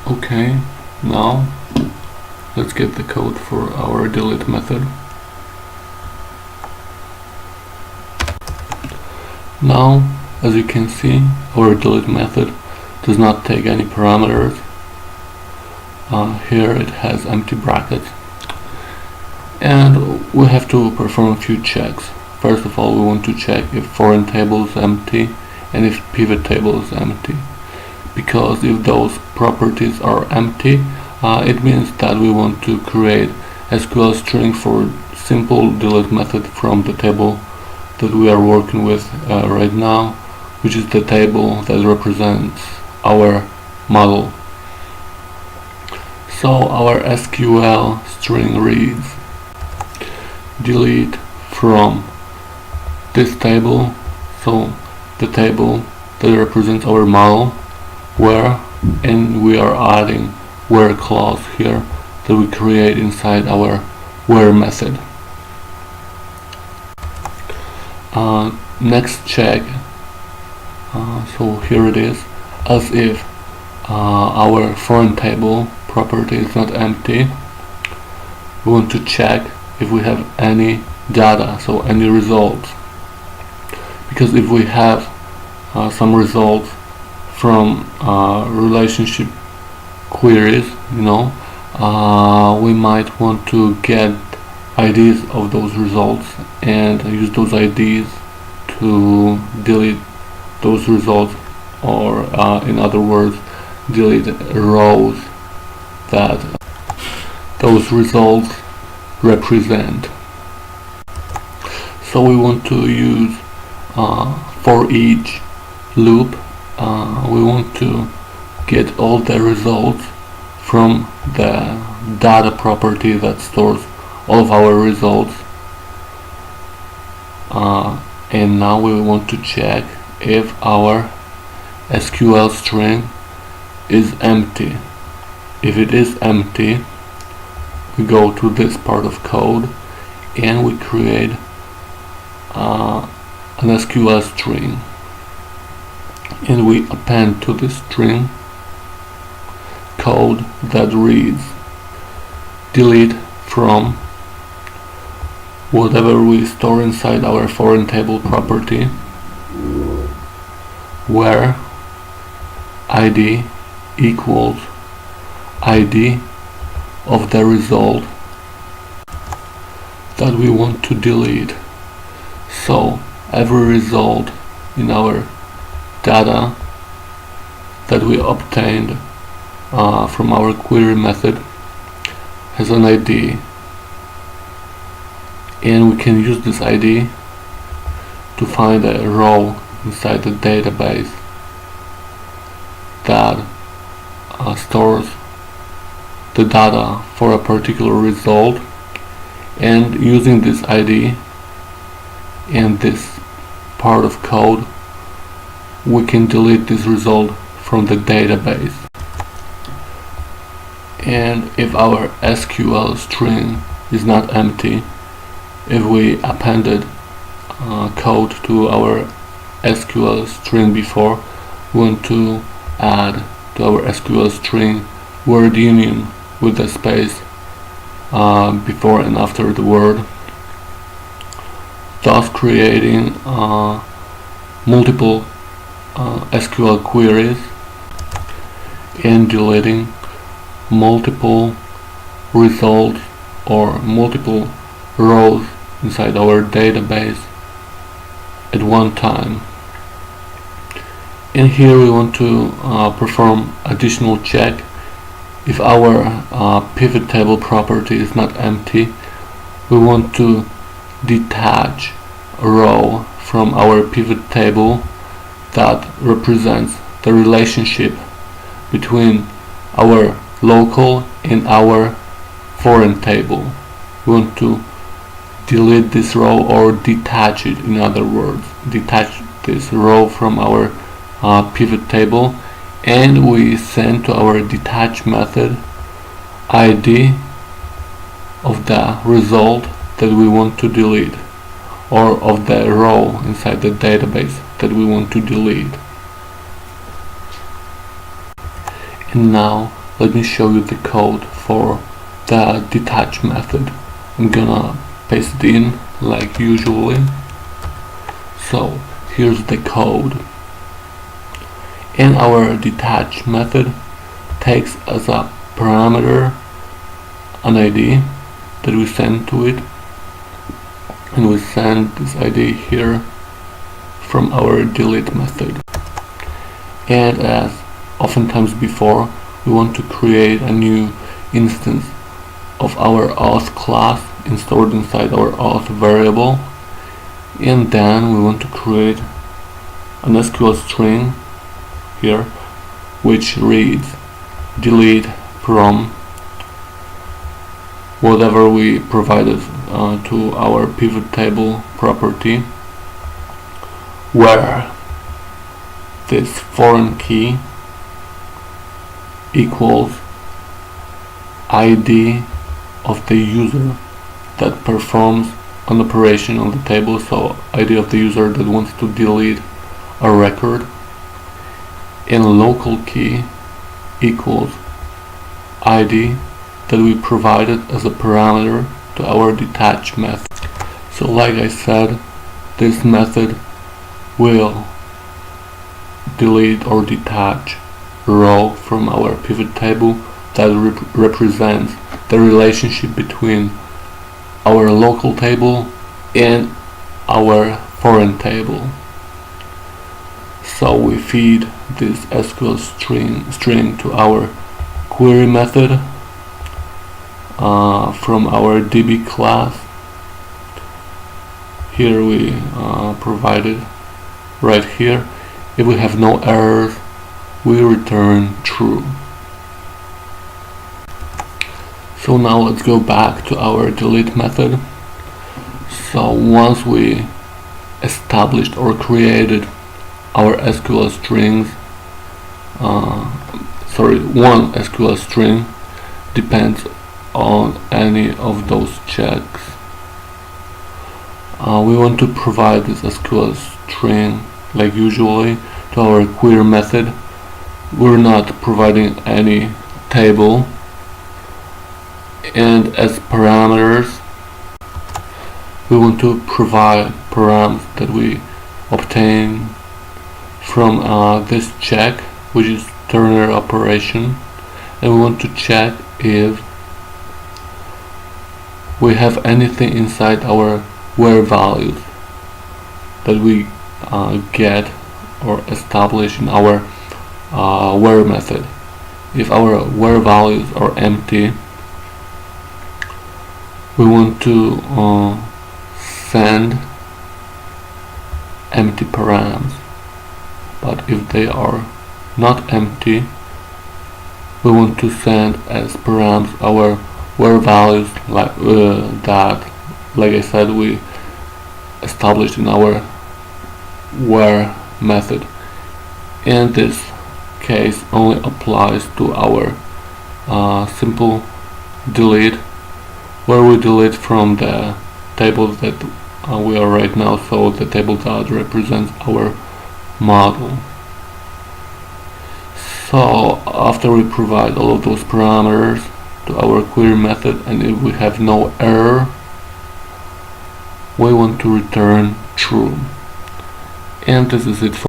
Okay, now let's get the code for our delete method. Now, as you can see, our delete method does not take any parameters. Here it has empty brackets, and we have to perform a few checks. First of all, we want to check if foreign table is empty and if pivot table is empty, because if those properties are empty, it means that we want to create SQL string for simple delete method from the table that we are working with right now, which is the table that represents our model. So our SQL string reads delete from this table, so the table that represents our model, where, and we are adding where clause here that we create inside our where method. Next check, so here it is, as if our foreign table property is not empty, we want to check if we have any data, so any results, because if we have some results from relationship queries, we might want to get IDs of those results and use those IDs to delete those results, or in other words, delete rows that those results represent. So we want to use for each loop, we want to get all the results from the data property that stores all of our results, and now we want to check if our SQL string is empty. If it is empty, we go to this part of code and we create an SQL string, and we append to this string code that reads delete from whatever we store inside our foreign table property, where ID equals ID of the result that we want to delete. So every result in our data that we obtained from our query method has an ID, and we can use this ID to find a row inside the database that stores the data for a particular result, and using this ID and this part of code we can delete this result from the database. And if our SQL string is not empty, if we appended code to our SQL string before, we want to add to our SQL string word union with the space before and after the word, thus creating multiple SQL queries and deleting multiple results or multiple rows inside our database at one time. And here we want to perform additional check. If our pivot table property is not empty, we want to detach a row from our pivot table that represents the relationship between our local and our foreign table. We want to delete this row, or detach it, in other words, detach this row from our pivot table, and we send to our detach method ID of the result that we want to delete, or of the row inside the database that we want to delete. And now let me show you the code for the detach method. I'm gonna paste it in like usually. So here's the code. And our detach method takes as a parameter an ID that we send to it, and we send this ID here from our delete method. And as oftentimes before, we want to create a new instance of our auth class stored inside our auth variable, and then we want to create an SQL string here which reads delete from whatever we provided to our pivot table property, where this foreign key equals ID of the user that performs an operation on the table, so ID of the user that wants to delete a record, and local key equals ID that we provided as a parameter to our detach method. So like I said, this method will delete or detach a row from our pivot table that represents the relationship between our local table and our foreign table. So we feed this SQL string to our query method from our DB class. Here we provided right here. If we have no errors, we return true. So now let's go back to our delete method. So once we established or created our SQL strings, one SQL string depends on any of those checks. We want to provide this SQL string like usually to our query method. We're not providing any table, and as parameters we want to provide params that we obtain from this check, which is Turner operation, and we want to check if we have anything inside our where values that we get or establish in our where method. If our where values are empty, we want to send empty params. But if they are not empty, we want to send as params our where values like I said we established in our where method. And this case only applies to our simple delete, where we delete from the table that we are right now, so the table that represents our model. So after we provide all of those parameters to our query method, and if we have no error, we want to return true. And this is it for